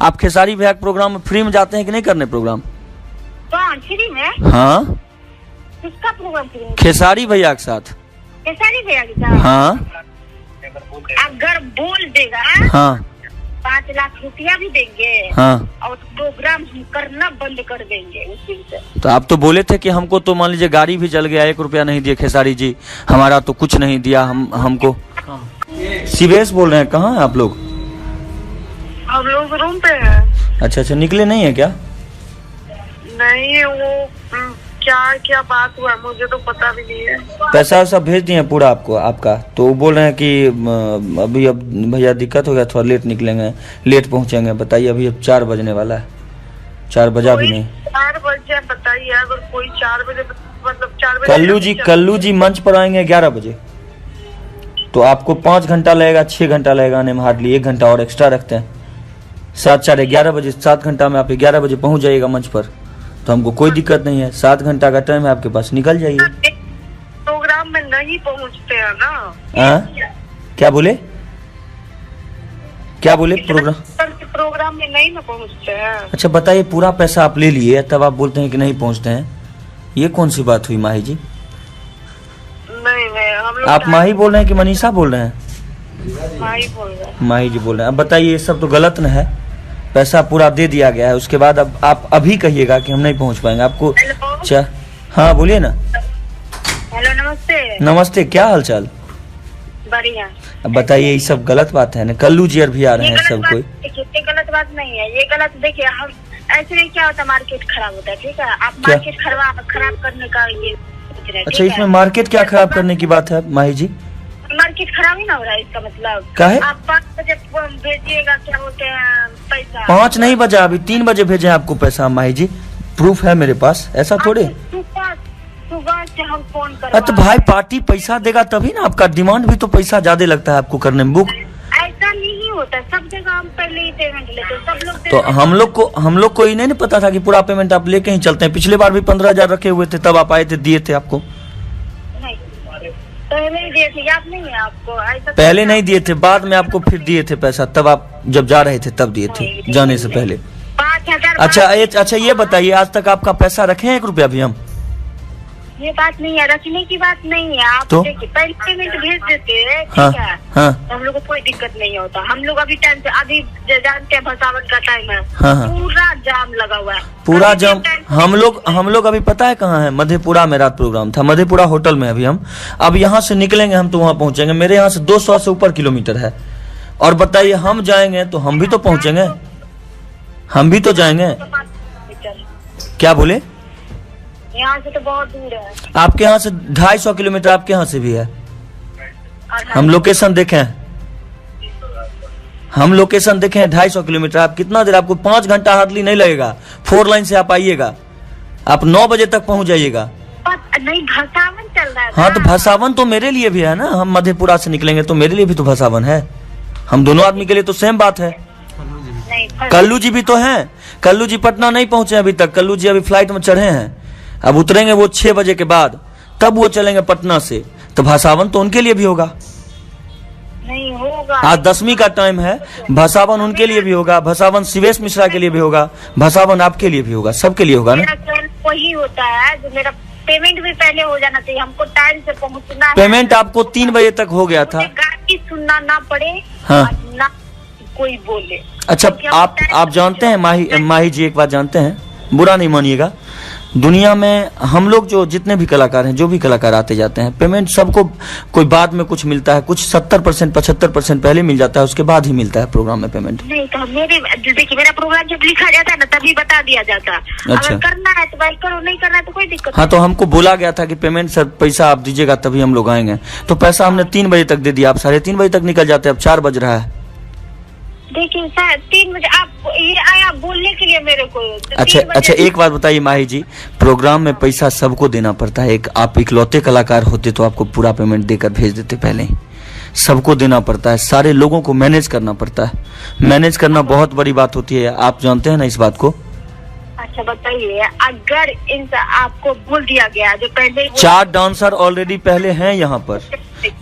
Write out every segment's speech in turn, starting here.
आप खेसारी भैया के प्रोग्राम में फ्री में जाते हैं कि नहीं करने प्रोग्राम? कौन फ्री में? हाँ, किसका प्रोग्राम फ्री में? खेसारी भैया के साथ। खेसारी भैया के साथ? हाँ अगर बोल देगा हाँ 5 लाख रुपया भी देंगे हाँ, और प्रोग्राम हम करना बंद कर देंगे उसी से। तो आप तो बोले थे कि हमको तो मान लीजिए गाड़ी भी जल गया, 1 रुपया नहीं दिए खेसारी जी, हमारा तो कुछ नहीं दिया हमको। सीबीएस बोल रहे हैं, कहाँ हैं आप लोग? हम लोग रूम पे हैं। अच्छा, निकले नहीं है क्या? नहीं, वो क्या बात हुआ मुझे तो पता भी नहीं है। पैसा सब भेज दिए पूरा आपका, तो वो बोल रहे हैं कि अभी अब भैया दिक्कत हो गया, थोड़ा लेट निकलेंगे, लेट पहुंचेंगे। बताइए अभी अब 4 बजने वाला है, 4 बजा भी नहीं। 4 बजे बताइए, अगर कोई 4 बजे मतलब 4 बजे कल्लू जी मंच पर आएंगे 11 बजे, तो आपको 5 घंटा लगेगा, 6 घंटा लगेगा आने में, हार्डली 1 घंटा और एक्स्ट्रा रखते हैं। 7 4 11 बजे, 7 घंटा में आप 11 बजे पहुंच जाइएगा मंच पर, तो हमको कोई दिक्कत नहीं है। 7 घंटा का टाइम है आपके पास, निकल जाइए। प्रोग्राम में नहीं पहुंचते हैं ना? क्या बोले प्रोग्राम में नहीं ना पहुंचते हैं। अच्छा बताइए, पूरा पैसा आप ले लिए तब आप बोलते हैं कि नहीं पहुंचते हैं, ये कौन सी बात हुई माही जी? नहीं, हम लोग आप माही बोल रहे हैं कि मनीषा बोल रहे हैं? माही बोल रहे हैं। माही जी बोल रहे हैं। अब बताइए, ये सब तो गलत न है, पैसा पूरा दे दिया गया है, उसके बाद अब आप अभी कहिएगा कि हम नहीं पहुंच पाएंगे आपको। अच्छा हाँ बोलिए ना। हेलो, नमस्ते। नमस्ते, क्या हाल चाल? बढ़िया। अब बताइए, ये सब गलत बात है ना, कल्लू जी भी आ रहे हैं सब कोई। ये गलत बात नहीं है, ये गलत देखिए, हम ऐसे नहीं, क्या होता मार्केट खराब होता है, ठीक है? आप मार्केट खराब करने का ये सोच रहे हैं। अच्छा, इसमें मार्केट क्या खराब करने की बात है माही जी? मार्केट खराब ही ना हो रहा है, इसका मतलब क्या है? आप 5 बजे भेजिएगा, क्या बोलते हैं, पैसा 5 नहीं बजा, अभी 3 बजे भेजे आपको पैसा माही जी, प्रूफ है मेरे पास, ऐसा थोड़े। सुबह से हम फोन कर। तो भाई पार्टी पैसा देगा तभी ना, आपका डिमांड भी तो पैसा ज्यादा लगता है आपको करने में। बुक ऐसा नहीं होता, सब जगह हम पहले ही पेमेंट लेते हैं, सब लोग। तो हम लोग को ही नहीं पता था कि पूरा पेमेंट आप लेके ही चलते हैं। पिछले बार भी 15,000 रखे हुए थे, तब आप आए थे, दिए थे आपको। पहले ही दिए थे, याद नहीं है आपको? ऐसा पहले नहीं दिए थे, बाद में आपको फिर दिए थे पैसा, तब आप जब जा रहे थे तब दिए थे, जाने से पहले। 5,000। अच्छा ये बताइए, आज तक आपका पैसा रखे हैं 1 रुपया भी हम? ये बात नहीं है, रखने की बात नहीं है। आप तो? देखिए, पहले पेमेंट भेज देते हैं, हाँ, ठीक है? हाँ। हम लोग को कोई दिक्कत नहीं होता। हम लोग अभी टाइम से, अभी जानते हैं भसावन का टाइम है, हाँ। पूरा जाम लगा हुआ है, पूरा जाम। हम लोग अभी पता है कहाँ है? मधेपुरा में रात प्रोग्राम था, मधेपुरा होटल में अभी हम। अब यहाँ से निकलेंगे हम तो वहाँ पहुँचेंगे, मेरे यहाँ से 200 से ऊपर किलोमीटर है। और बताइए, हम जाएंगे तो हम भी तो पहुँचेंगे, हम भी तो जाएंगे। क्या बोले? यहाँ से तो बहुत दूर है। आपके यहाँ से 250 किलोमीटर, आपके यहाँ से भी है। हम लोकेशन देखें, 250 किलोमीटर। आप कितना देर, आपको 5 घंटा हार्डली नहीं लगेगा। 4 लाइन से आप आइएगा, आप 9 बजे तक पहुंच जाइएगा। नहीं, भसावन चल रहा है। हाँ तो भसावन तो मेरे लिए भी है ना, हम मधेपुरा से निकलेंगे तो मेरे लिए भी तो भसावन है। हम दोनों आदमी के लिए तो सेम बात है। कल्लू जी भी तो हैं। कल्लू जी पटना नहीं पहुंचे अभी तक, कल्लू जी अभी फ्लाइट में चढ़े हैं, अब उतरेंगे वो 6 बजे के बाद, तब वो चलेंगे पटना से, तो भसावन तो उनके लिए भी होगा। नहीं होगा, आज 10वीं का टाइम है, भसावन उनके लिए भी होगा, भसावन शिवेश मिश्रा के लिए भी होगा, भसावन आपके लिए भी होगा, सबके लिए होगा ना। वही होता है जो मेरा पेमेंट भी पहले हो जाना चाहिए, हमको टाइम से पहुंचना है। पेमेंट आपको 3 बजे तक हो गया था। गाड़ी सुनना ना पड़े, हाँ। ना कोई बोले। अच्छा, आप जानते हैं माही जी, एक बात जानते हैं, बुरा नहीं मानिएगा, दुनिया में हम लोग जो जितने भी कलाकार हैं, जो भी कलाकार आते जाते हैं, पेमेंट सबको कोई बाद में कुछ मिलता है, कुछ 70% 75% पहले मिल जाता है, उसके बाद ही मिलता है प्रोग्राम में पेमेंट। नहीं तो देखिए, मेरा प्रोग्राम जब लिखा जाता है ना, तभी बता दिया जाता है। अच्छा। अगर करना है तो भाई करो, नहीं करना है तो कोई दिक्कत। हाँ, तो हमको बोला गया था कि पेमेंट सर पैसा आप दीजिएगा तभी हम लोग आएंगे, तो पैसा हमने 3 बजे तक दे दिया, आप 3:30 बजे तक निकल जाते, अब 4 बज रहा है। देखिए सर, 3 बजे आप ये आया बोलने के लिए मेरे को। अच्छा, एक बात बताइए माही जी, प्रोग्राम में पैसा सबको देना पड़ता है, एक आप इकलौते कलाकार होते तो आपको पूरा पेमेंट देकर भेज देते, पहले ही सबको देना पड़ता है, सारे लोगों को मैनेज करना पड़ता है, मैनेज करना बहुत बड़ी बात होती है, आप जानते हैं ना इस बात को। अच्छा बताइए, अगर आपको बोल दिया गया जो पहले 4 डांसर ऑलरेडी पहले हैं यहाँ पर,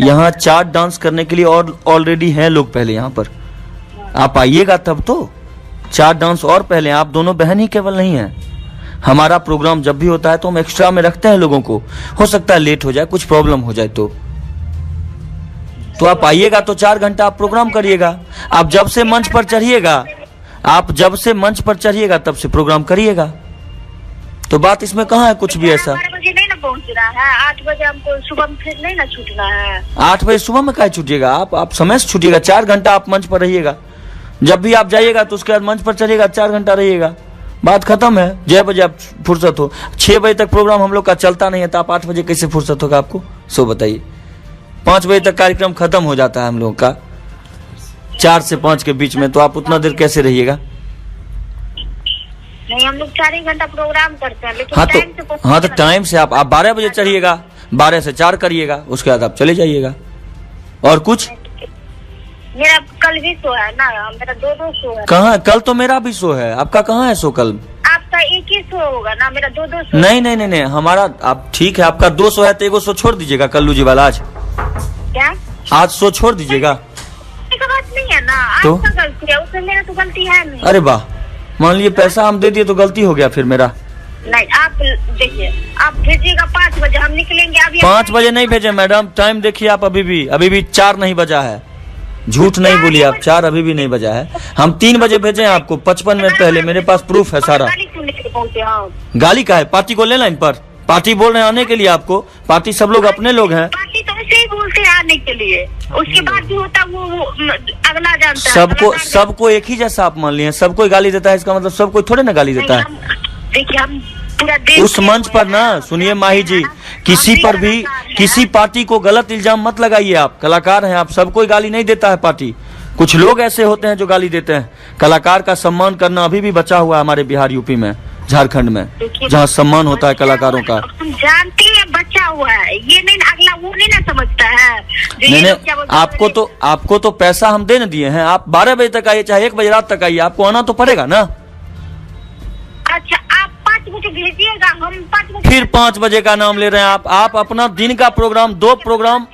यहाँ 4 डांस करने के लिए और ऑलरेडी हैं लोग पहले यहाँ पर, आप आइएगा तब तो 4 डांस और पहले, आप दोनों बहन ही केवल नहीं है। हमारा प्रोग्राम जब भी होता है तो हम एक्स्ट्रा में रखते हैं लोगों को, हो सकता है लेट हो जाए, कुछ प्रॉब्लम हो जाए तो आप आइएगा तो 4 घंटा आप प्रोग्राम करिएगा। आप जब से मंच पर चढ़िएगा, आप जब से मंच पर चढ़िएगा तब से प्रोग्राम करिएगा। तो बात इसमें कहाँ है कुछ भी ऐसा। 12 बजे नहीं ना पहुँचना है, 8 बजे हमको सुबह में फिर नहीं ना छूटना है। 8 बजे सुबह में काहे छूटिएगा, आप समय से छूटिएगा। 4 घंटा आप मंच पर रहिएगा, जब भी आप जाइएगा तो उसके बाद मंच पर चढ़िएगा, 4 घंटा रहिएगा, बात खत्म है। 6 बजे आप फुर्सत हो। 6 बजे तक प्रोग्राम हम लोग का चलता नहीं है, तो आप 8 बजे कैसे फुर्सत होगा आपको, सो बताइए। 5 बजे तक कार्यक्रम खत्म हो जाता है हम लोग का, 4 से 5 के बीच में, तो आप उतना देर कैसे रहिएगा। नहीं, हम लोग 4 घंटा प्रोग्राम करते हैं, लेकिन हाँ तो टाइम से आप 12 बजे चढ़िएगा, 12 से 4 करिएगा, उसके बाद आप चले जाइएगा। और कुछ मेरा कल भी शो है ना, मेरा 2 शो है। कहाँ, कल तो मेरा भी शो है, आपका कहाँ है शो कल। आपका एक ही शो होगा ना, मेरा 2 शो। नहीं, हमारा, आप ठीक है, आपका 2 शो है तो 1 शो छोड़ दीजिएगा कल्लू जी वाला। आज क्या, आज शो छोड़ दीजिएगा। बात नहीं है ना, तो आपका गलती है, उसमें मेरा तो गलती है नहीं। अरे वाह, मान लीजिए पैसा हम दे दिए तो गलती हो गया फिर मेरा। नहीं, आप देखिए, आप भेजिएगा 5 बजे, हम निकलेंगे अभी। 5 बजे नहीं भेजे मैडम, टाइम देखिए आप, अभी भी 4 नहीं बजा है, झूठ नहीं बोलिए आप, 4 अभी भी नहीं बजा है। हम 3 बजे भेजे हैं आपको, 55 मिनट पहले, मेरे पास प्रूफ है सारा। गाली का है, पार्टी को ले लाइन पर, पार्टी बोल रहे हैं आने के लिए आपको, पार्टी सब लोग अपने लोग हैं। पार्टी तो ऐसे ही बोलते हैं आने के लिए, उसके बाद भी होता वो अगला जानता है। सबको एक ही जैसा आप मान लिए, सबको गाली देता है, इसका मतलब सबको थोड़े ना गाली देता है। देखिए, हम पूरा देश उस मंच पर ना, सुनिए माही जी, किसी पर भी किसी पार्टी को गलत इल्जाम मत लगाइए। आप कलाकार हैं, आप सबको गाली नहीं देता है पार्टी, कुछ लोग ऐसे होते हैं जो गाली देते हैं। कलाकार का सम्मान करना अभी भी बचा हुआ है हमारे बिहार, यूपी में, झारखंड में, जहाँ सम्मान होता है कलाकारों का। हम जानते हैं बचा हुआ है, ये नहीं अगला वो नहीं ना समझता है। नहीं, आपको तो पैसा हम दे न दिए हैं। आप 12 बजे तक आइए, चाहे 1 बजे रात तक आइए, आपको आना तो पड़ेगा ना। अच्छा, आप 5 बजे भेजिएगा, हम 5 बजे। फिर 5 बजे का नाम ले रहे हैं आप अपना दिन का प्रोग्राम, 2 प्रोग्राम,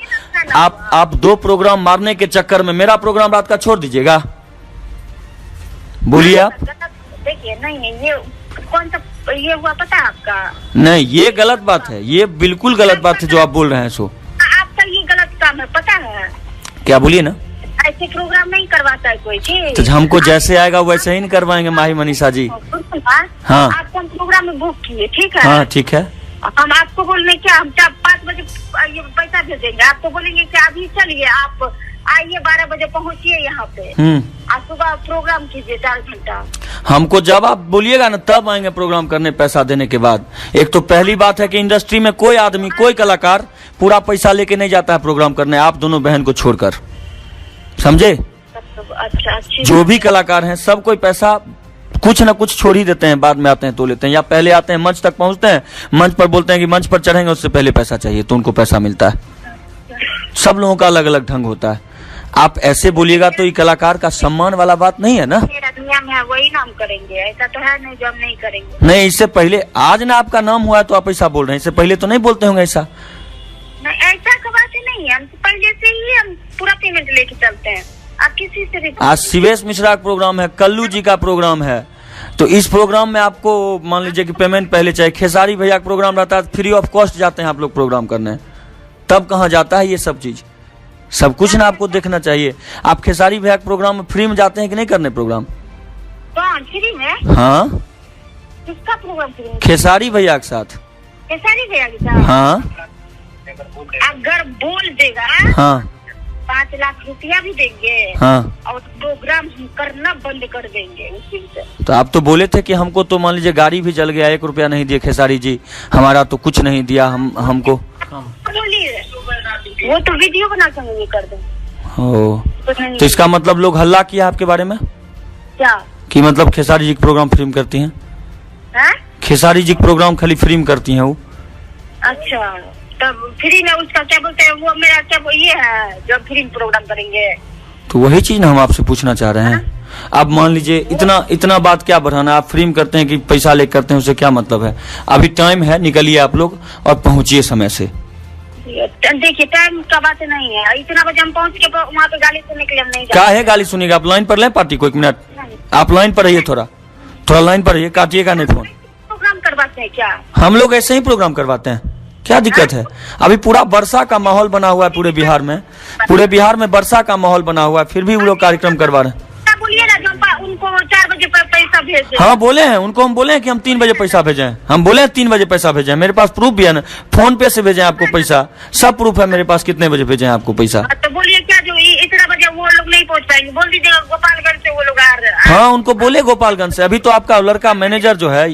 आप 2 प्रोग्राम मारने के चक्कर में मेरा प्रोग्राम रात का छोड़ दीजिएगा। बोलिए आप। देखिए, नहीं ये कौन सा ये हुआ पता है आपका। नहीं, ये गलत बात है, ये बिल्कुल गलत बात है जो आप बोल रहे हैं। सो आपका ये गलत काम है, पता है क्या, बोलिए ना। ऐसे प्रोग्राम नहीं करवाता है कोई, ठीक। तो हमको जैसे आएगा वैसे ही नहीं करवाएंगे माही मनीषा जी। हाँ, आपको हम प्रोग्राम में बुक किए, ठीक है। हाँ ठीक है, हम आपको बोलने क्या, हम 5 बजे ये पैसा भेजेंगे, आपको बोलेंगे कि अभी चलिए, आप आइए 12 बजे पहुंचिए यहाँ पे, आप सुबह प्रोग्राम कीजिए 4 घंटा। हमको जब आप बोलिएगा ना तब आएंगे प्रोग्राम करने, पैसा देने के बाद। एक तो पहली बात है कि इंडस्ट्री में कोई आदमी, कोई कलाकार पूरा पैसा लेके नहीं जाता है प्रोग्राम करने, आप दोनों बहन को छोड़कर, समझे। अच्छा, जो भी कलाकार हैं सब कोई पैसा कुछ न कुछ छोड़ ही देते हैं, बाद में आते हैं तो लेते हैं, या पहले आते हैं मंच तक पहुंचते हैं, मंच पर बोलते हैं कि मंच पर चढ़ेंगे, उससे पहले पैसा चाहिए तो उनको पैसा मिलता है। सब लोगों का अलग अलग ढंग होता है। आप ऐसे बोलिएगा तो ये कलाकार का सम्मान वाला बात नहीं है ना। मेरा दुनिया में है, वही नाम करेंगे, ऐसा तो है नहीं जो हम नहीं करेंगे। नहीं, इससे पहले आज ना आपका नाम हुआ है तो आप ऐसा बोल रहे हैं, इससे पहले तो नहीं बोलते होंगे ऐसा। नहीं, ऐसा का बात ही नहीं है, हम पहले से ही हम पूरा पेमेंट लेके चलते हैं, आप किसी से भी। आज शिवेश मिश्रा का प्रोग्राम है, कल्लू जी का प्रोग्राम है, तो इस प्रोग्राम में आपको मान लीजिए कि पेमेंट पहले चाहिए। खेसारी भैया का प्रोग्राम रहता है, फ्री ऑफ कॉस्ट जाते हैं आप लोग प्रोग्राम करने, तब कहाँ जाता है ये सब चीज, सब कुछ ना आपको देखना चाहिए। आप खेसारी भैया के प्रोग्राम में फ्री में जाते हैं कि नहीं करने प्रोग्राम। कौन फ्री में? हाँ, किसका प्रोग्राम फ्री में? खेसारी भैया के साथ। खेसारी भैया के साथ? हाँ, अगर बोल देगा हाँ 5 लाख रुपया भी देंगे, हाँ, और प्रोग्राम हम करना बंद कर देंगे उसी से। तो आप तो बोले थे कि हमको तो मान लीजिए गाड़ी भी जल गया, 1 रुपया नहीं दिए खेसारी जी, हमारा तो कुछ नहीं दिया हमको। बोलिए, वो तो वीडियो बना के कर दें। तो इसका मतलब लोग हल्ला किया आपके बारे में क्या, कि मतलब खेसारी जी प्रोग्राम फ्री में करती हैं। खेसारी जी प्रोग्राम खाली फ्री में करती हैं वो। अच्छा, तब फ्री में उसका क्या बोलते हैं, वो मेरा क्या ये है जो फ्री में प्रोग्राम करेंगे, तो वही चीज ना हम आपसे पूछना चाह रहे हैं। अब मान लीजिए इतना बात क्या बढ़ाना, आप फ्री में करते हैं कि पैसा लेकर करते हैं, उससे क्या मतलब है। अभी टाइम है, निकलिए आप लोग और पहुंचिए समय से। देखिए, टाइम का बात नहीं है, इतना बजे हम पहुंच के वहाँ पे गाली सुनने के लिए हम नहीं क्या है गाली सुनिएगा, आप लाइन पर लें पार्टी को 1 मिनट। आप लाइन पर रहिए, थोड़ा लाइन पर रहिए, काटिएगा नहीं फोन। प्रोग्राम करवाते हैं क्या? हम लोग ऐसे ही प्रोग्राम करवाते हैं, क्या दिक्कत है? अभी पूरा वर्षा का माहौल बना हुआ है पूरे बिहार में वर्षा का माहौल बना हुआ है, फिर भी वो लोग कार्यक्रम करवा रहे हैं। बोलिए ना, जो उनको 4 बजे पैसा भेज दें। हाँ बोले हैं उनको, हम बोले हैं कि हम 3 बजे पैसा भेजें, हम बोले हैं 3 बजे पैसा भेजें, मेरे पास प्रूफ भी है ना, फोन पे से भेजें आपको पैसा, सब प्रूफ है मेरे पास, कितने बजे भेजें आपको पैसा। तो बोलिए क्या, जो इतना बजे वो लोग नहीं पहुंच पाएंगे, बोल दीजिएगा गोपालगंज से वो लोग आ रहे हैं। हाँ उनको बोले गोपालगंज से, अभी तो आपका लड़का मैनेजर जो है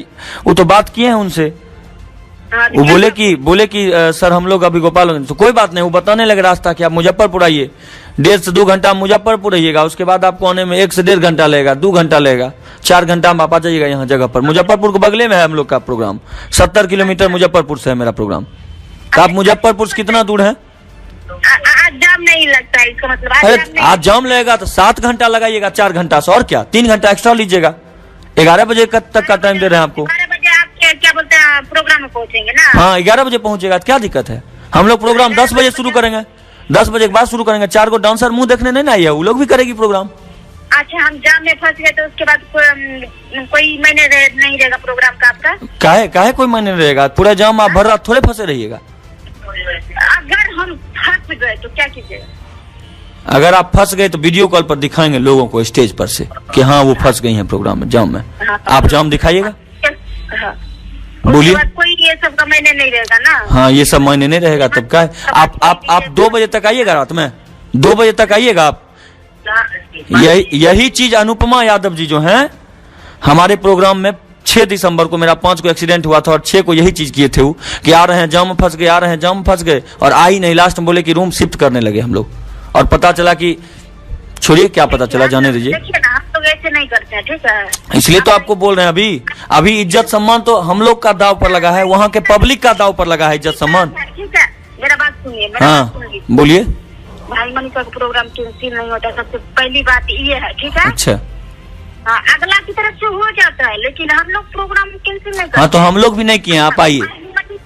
वो तो बात किए हैं उनसे, वो बोले कि सर हम लोग अभी गोपालगंज, तो कोई बात नहीं, वो बताने लगे रास्ता कि आप मुजफ्फरपुर आइए, 1.5 से 2 घंटा मुजफ्फरपुर रहिएगा, उसके बाद आपको आने में 1 से 1.5 घंटा लगेगा, 2 घंटा लगेगा, 4 घंटा में आप आ जाइएगा यहाँ जगह पर। मुजफ्फरपुर के बगले में है हम लोग का प्रोग्राम, 70 किलोमीटर मुजफ्फरपुर से है मेरा प्रोग्राम। तो आप मुजफ्फरपुर से कितना दूर है? आज जाम नहीं लगता है, इसका मतलब अरे आज जाम लगेगा तो 7 घंटा लगाइएगा, 4 घंटा से, और क्या 3 घंटा एक्स्ट्रा लीजिएगा। 11 बजे तक का टाइम दे रहे हैं आपको। 12 बजे आप क्या बोलते हैं प्रोग्राम में पहुंचेंगे ना? हाँ 11 बजे पहुंचेगा, क्या दिक्कत है? हम लोग प्रोग्राम 10 बजे शुरू करेंगे, 10 बजे के बाद शुरू करेंगे। 4 को डांसर मुंह देखने नहीं ना आइए, वो लोग भी करेगी प्रोग्राम। अच्छा, हम जाम में फंस गए तो उसके बाद कोई मायने नहीं रहेगा प्रोग्राम का आपका? काहे कोई मायने नहीं रहेगा, पूरा जाम आप भर रात थोड़े फंसे रहिएगा। अगर हम फंस गए तो क्या कीजिएगा? अगर आप फंस गए तो वीडियो कॉल पर दिखाएंगे लोगों को स्टेज पर से कि हाँ वो फंस गई हैं प्रोग्राम में, जाम में। आप जाम दिखाइएगा, बोलिए। कोई ये सब का मायने नहीं रहेगा ना? हाँ ये सब मायने नहीं रहेगा, तब क्या है? आप 2 बजे तक आइएगा, रात में 2 बजे तक आइएगा आप। यही चीज अनुपमा यादव जी जो हैं हमारे प्रोग्राम में 6 दिसंबर को मेरा 5 को एक्सीडेंट हुआ था और 6 को यही चीज किए थे वो, कि आ रहे हैं जाम में फंस गए, आ रहे हैं जाम में फंस गए, और आ ही नहीं। लास्ट में बोले कि रूम शिफ्ट करने लगे हम लोग, और पता चला कि छोड़िए क्या पता चला, जाने दीजिए। देखिए ना, हम लोग ऐसे नहीं करते हैं, ठीक है? इसलिए तो आपको बोल रहे हैं, अभी इज्जत सम्मान तो हम लोग का दाव पर लगा है, वहाँ के पब्लिक का दाव पर लगा है इज्जत सम्मान। ठीक है, मेरा बात सुनिए। हाँ बोलिए। भाई मनीषा का प्रोग्राम कैंसिल नहीं होता, सबसे पहली बात ये है, ठीक है? अच्छा हाँ, अगला की तरफ से हो जाता है, लेकिन हम लोग प्रोग्राम कैंसिल नहीं करते। हाँ तो हम लोग भी नहीं किए, आप आइए।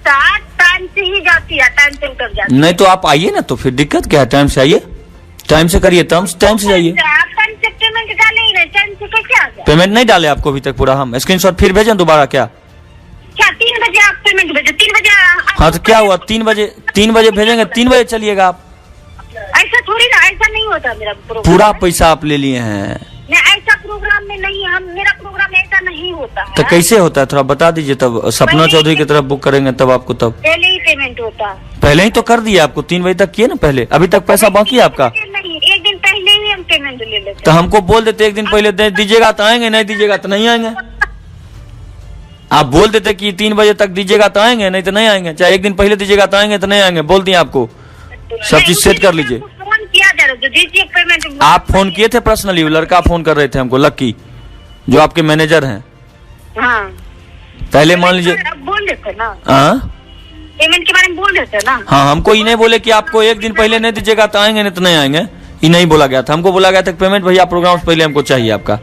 टाइम से ही जाती है, टाइम से उतर जाती है। नहीं तो आप आइए ना, तो फिर दिक्कत क्या है? टाइम से आइए, टाइम से करिए, टाइम से जाइए। पेमेंट डाले ही नहीं, टाइम से कैसे आ गया? पेमेंट नहीं डाले आपको अभी तक पूरा? हम स्क्रीनशॉट फिर भेजें दोबारा क्या? 3 बजे आप पेमेंट भेजो, 3 बजे। हाँ तो क्या हुआ, 3 बजे भेजेंगे, 3 बजे चलिएगा आप। ऐसा थोड़ी ना, ऐसा नहीं होता मेरा प्रोग्राम। पूरा पैसा आप ले लिए हैं? ऐसा प्रोग्राम में नहीं, मेरा प्रोग्राम ऐसा नहीं होता है। तो कैसे होता है, थोड़ा बता दीजिए, तब सपना चौधरी की तरफ बुक करेंगे तब आपको, तब पहले ही पेमेंट होता है। पहले ही तो कर दिया आपको, 3 बजे तक किए ना पहले, अभी तक पैसा बाकी है आपका? नहीं, 1 दिन पहले ही हम पेमेंट ले लेते। तो हमको बोल देते 1 दिन पहले दे दीजिएगा तो आएंगे, नहीं दीजिएगा तो नहीं आएंगे। आप बोल देते कि 3 बजे तक दीजिएगा तो आएंगे, नहीं तो नहीं आएंगे। चाहे 1 दिन पहले दीजिएगा तो आएंगे, तो नहीं आएंगे, बोल दिए आपको। सब चीज सेट कर लीजिए। फोन किया जा रहा है, दीजिए पेमेंट। आप फोन किए थे पर्सनली? लड़का फोन कर रहे थे हमको, लक्की, जो आपके मैनेजर हैं। हाँ पहले मान लीजिए, बोल देते ना, हाँ पेमेंट के बारे में बोल देते ना। हाँ हमको ये नहीं बोले कि आपको 1 दिन पहले नहीं दीजिएगा तो आएंगे, नहीं तो नहीं आएंगे, ये नहीं बोला गया था। हमको बोला गया था पेमेंट भैया प्रोग्राम से पहले हमको चाहिए आपका।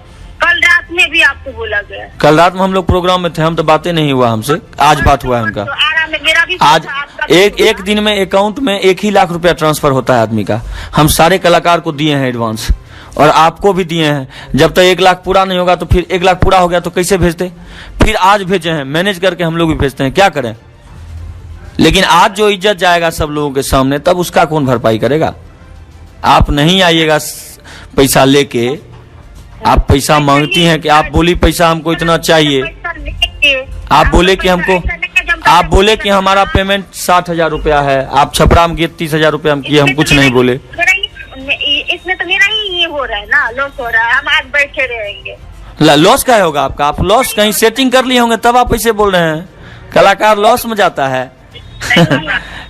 कल रात में भी आपको बोला गया? कल रात में हम लोग प्रोग्राम में थे, हम तो बातें नहीं हुआ हमसे, आज बात हुआ है उनका। तो आराम है, मेरा भी आज एक दिन में अकाउंट में 1 ही लाख रुपया ट्रांसफर होता है आदमी का। हम सारे कलाकार को दिए हैं एडवांस, और आपको भी दिए हैं। जब तक 1 लाख पूरा नहीं होगा तो फिर 1 लाख पूरा हो गया तो कैसे भेजते? फिर आज भेजे हैं, मैनेज करके हम लोग भी भेजते हैं, क्या करें? लेकिन आज जो इज्जत जाएगा सब लोगों के सामने, तब उसका कौन भरपाई करेगा? आप नहीं आइएगा पैसा लेके, आप पैसा मांगती हैं कि आप बोली पैसा हमको इतना चाहिए, आप बोले कि हमको, आप बोले कि हमारा पेमेंट 60,000 रुपया है, आप छपरा में गए 30,000 रुपया हम किए, हम कुछ नहीं बोले। इसमें तो मेरा ही ये हो रहा है ना, लॉस हो रहा है, हम आज बैठे रहेंगे। लॉस क्या होगा आपका? आप लॉस कहीं सेटिंग कर लिए होंगे तब आप ऐसे बोल रहे हैं। कलाकार लॉस में जाता है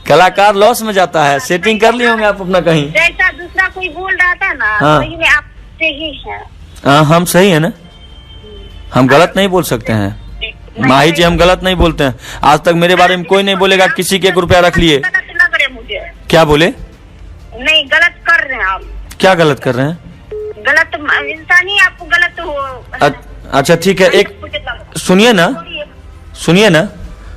कलाकार लॉस में जाता है, सेटिंग कर लिए होंगे आप अपना कहीं। जैसा दूसरा कोई बोल रहा था ना, हाँ। वही में आप सही है। हाँ हम सही है ना, हम गलत नहीं बोल सकते हैं माही जी, हम गलत नहीं बोलते हैं। आज तक मेरे बारे में कोई नहीं बोलेगा किसी के 1 रुपया रख लिए। गलत ना करे मुझे। क्या बोले? नहीं, गलत कर रहे हैं आप। क्या गलत कर रहे हैं? गलत इंसान ही आपको गलत हो। अच्छा ठीक है, एक सुनिए ना,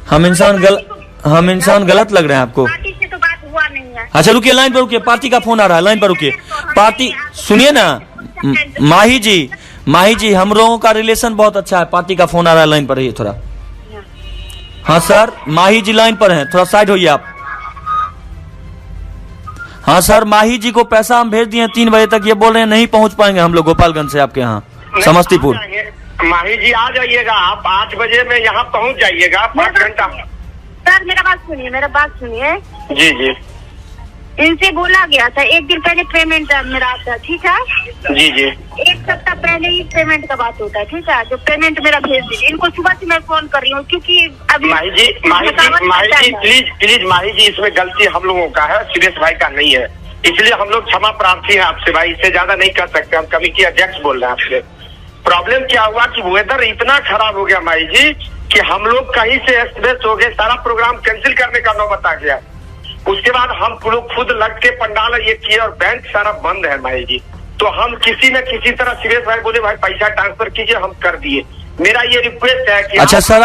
हम इंसान गलत लग रहे हैं आपको? पार्टी से तो बात हुआ नहीं है। अच्छा रुकिए, लाइन पर रुकिए, पार्टी का फोन आ रहा है, लाइन पर रुकिए। पार्टी सुनिए ना माही जी, माही जी, हम लोगों का रिलेशन बहुत अच्छा है। पार्टी का फोन आ रहा है, लाइन पर रहिए थोड़ा। हाँ सर, माही जी लाइन पर हैं, थोड़ा साइड होइए आप। हाँ सर, माही जी को पैसा हम भेज दिए 3 बजे तक, ये बोल रहे हैं नहीं पहुंच पाएंगे हम लोग गोपालगंज से आपके यहाँ समस्तीपुर। माही जी आ जाइएगा, आप 8 बजे में यहाँ पहुँच जाइएगा, 5 घंटा। सर मेरा बात सुनिए। जी जी इनसे बोला गया था 1 दिन पहले पेमेंट मेरा आता, ठीक है? जी जी 1 सप्ताह पहले ही पेमेंट का बात होता है, ठीक है? जो पेमेंट मेरा भेज दीजिए। इनको सुबह से मैं फोन कर रही हूँ क्योंकि अभी माही जी प्लीज माही जी, इसमें गलती हम लोगों का है, सुरेश भाई का नहीं है। इसलिए हम लोग क्षमा प्रार्थी हैं आपसे भाई, इससे ज्यादा नहीं कर सकते। हम कमेटी अध्यक्ष बोल रहे हैं आपसे। प्रॉब्लम क्या हुआ कि वेदर इतना खराब हो गया माही जी कि हम लोग कहीं से एक्सप्रेस हो गए, सारा प्रोग्राम कैंसिल करने का नौबत आ गया। उसके बाद हम लोग खुद लग के पंडाल ये किए और बैंक सारा बंद है माही जी। तो हम किसी न किसी तरह सुरेश भाई बोले भाई पैसा ट्रांसफर कीजिए, हम कर दिए। मेरा ये रिक्वेस्ट है कि अच्छा सर,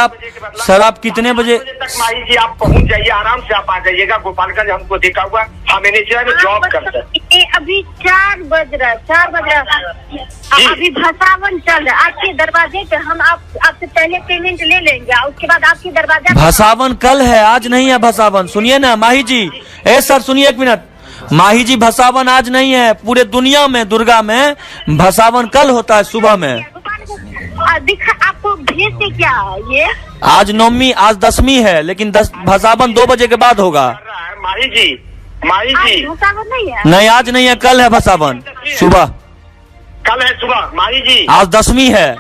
आप कितने बजे तक माही जी आप पहुंच जाइए, आराम से आप आ जाइएगा। गोपालगंज हमको देखा हुआ, हम एनएचआई में जॉब करते हैं। अभी 4 बज रहा है, अभी भसावन चल रहा है। आपके दरवाजे पे हम आपसे पहले पेमेंट ले लेंगे, उसके बाद आपके दरवाजे। भसावन कल है, आज नहीं है भसावन। सुनिए ना माही जी, सर सुनिए 1 मिनट। माही जी, भसावन आज नहीं है, पूरे दुनिया में दुर्गा में भसावन कल होता है सुबह में। आपको भेज से क्या ये? आज नवमी, आज 10वीं है, लेकिन भसावन 2 बजे के बाद होगा। माही जी भसावन नहीं है? नहीं, आज नहीं है, कल है भसावन सुबह। कल है सुबह माही जी, आज 10वीं है।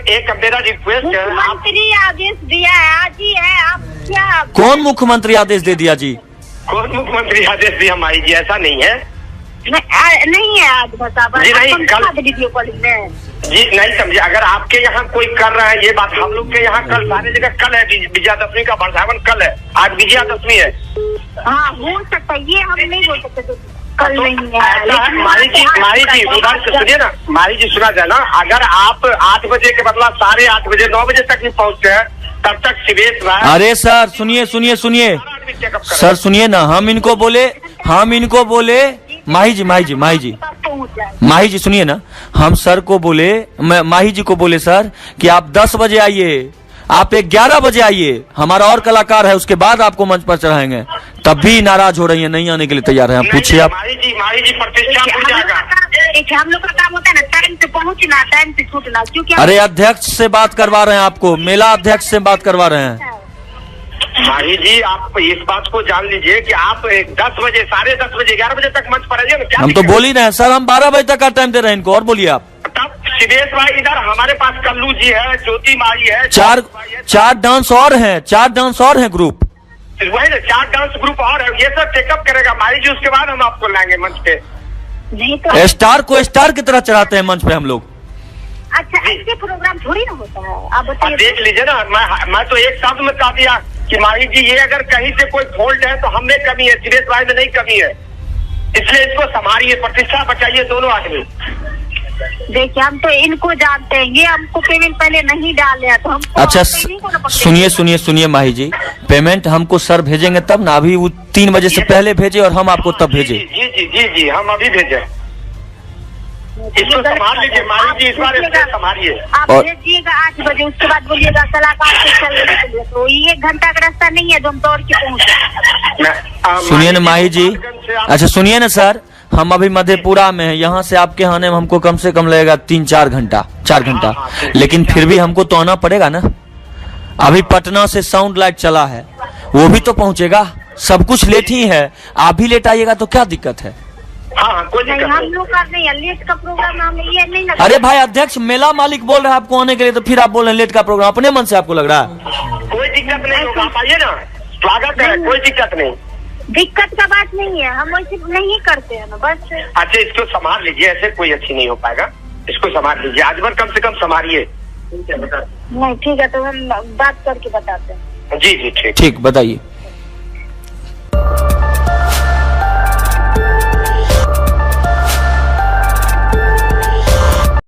एक मेरा रिक्वेस्ट है, मुख्यमंत्री आदेश दिया है, आज ही है। आप क्या? कौन मुख्यमंत्री आदेश दे दिया जी? कौन मुख्यमंत्री आदेश दिया माही जी? ऐसा नहीं है, नहीं है आज भसावन जी। नहीं, कल वीडियो कॉलिंग में जी नहीं समझे। अगर आपके यहाँ कोई कर रहा है ये बात, हम लोग के यहाँ कल सारी जगह कल है, विजयादशमी का भसावन कल है, आज विजयादशमी है। हाँ हो सकता है, ये हम नहीं बोल सकते कल नहीं है। माही जी उधर से सुनिए ना माही जी, सुना जाए ना। अगर आप 8 बजे के बदला 8:30 बजे 9 बजे तक नहीं पहुँचते हैं, तब तक सुरेश भाई। अरे सर सुनिए सर, सुनिए ना, हम इनको बोले माही जी सुनिए ना, हम सर को बोले, माही जी को बोले सर कि आप 10 बजे आइए, आप 11 बजे आइए, हमारा और कलाकार है, उसके बाद आपको मंच पर चढ़ाएंगे। तब भी नाराज हो रही है, नहीं आने के लिए तैयार है। आप पूछिए आप। माही जी प्रतिष्ठा हो जाएगा। हम लोग का काम होता है ना, टाइम से पहुँचना, टाइम से छूटना। क्योंकि अरे अध्यक्ष से बात करवा रहे हैं आपको, मेला अध्यक्ष से बात करवा रहे हैं। माही जी, आप इस बात को जान लीजिए कि आप 10 बजे, 10:30 बजे, 11 बजे तक मंच पर आइए ना। हम तो बोल ही रहे हैं सर, हम 12 बजे तक का टाइम दे रहे हैं इनको। और बोलिए आप। तब सुरेश भाई इधर हमारे पास कल्लू जी है, ज्योति माही है, 4 डांस और हैं, 4 डांस और हैं ग्रुप। वही ना, 4 डांस ग्रुप और है, ये सब चेकअप करेगा माही जी। उसके बाद हम आपको लाएंगे मंच पे। नहीं तो स्टार को स्टार की तरह चढ़ाते हैं मंच पे हम लोग। अच्छा, ऐसे प्रोग्राम थोड़ी ना होता है, आप बताइए। देख लीजिए ना, मैं तो एक शब्द में कह दिया कि माही जी, ये अगर कहीं से कोई फॉल्ट है तो हमें कमी है, सुरेश भाई में नहीं कमी है। इसलिए इसको संभालिए, प्रतिष्ठा बचाइए दोनों आदमी। देखिए, हम तो इनको जानते हैं, ये हमको पेमेंट पहले नहीं डाले हैं, तो हमको। अच्छा सुनिए माही जी, पेमेंट हमको सर भेजेंगे तब ना, अभी वो 3 बजे से पहले भेजे और हम आपको तब भेजे। जी हम अभी भेजे। इसको संभाल लीजिए माही जी, इस बार इसको संभालिए। आप भेजिएगा 8 बजे, उसके बाद बोलिएगा कलाकार से चलने के लिए। तो ये 1 घंटा का रास्ता नहीं है जो हम दौड़ के पहुँचे। सुनिए ना माही जी, अच्छा सुनिए ना सर, हम अभी मधेपुरा में हैं, यहाँ से आपके आने में हमको कम से कम लगेगा 3-4 घंटा, 4 घंटा। लेकिन फिर भी हमको तो आना पड़ेगा ना। अभी पटना से साउंड लाइट चला है, वो भी तो पहुँचेगा। सब कुछ लेट ही है, आप भी लेट आइएगा तो क्या दिक्कत है? हाँ, कोई दिक्कत नहीं। हम लोग का नहीं है लेट का प्रोग्राम, हम ये नहीं लगता। अरे भाई अध्यक्ष, मेला मालिक बोल रहा है आपको आने के लिए, तो फिर आप बोल रहे हैं लेट का प्रोग्राम। अपने मन से आपको लग रहा है? कोई दिक्कत नहीं होगा, आप आइए ना, स्वागत है, कोई दिक्कत नहीं। दिक्कत का बात नहीं है, हम वैसे नहीं करते हैं ना, बस। अच्छा, इसको संभाल लीजिए, ऐसे कोई अच्छी नहीं हो पाएगा। इसको संभाल लीजिए, आज भर कम से कम संभालिए। नहीं ठीक है, तो हम बात करके बताते हैं। जी ठीक बताइए।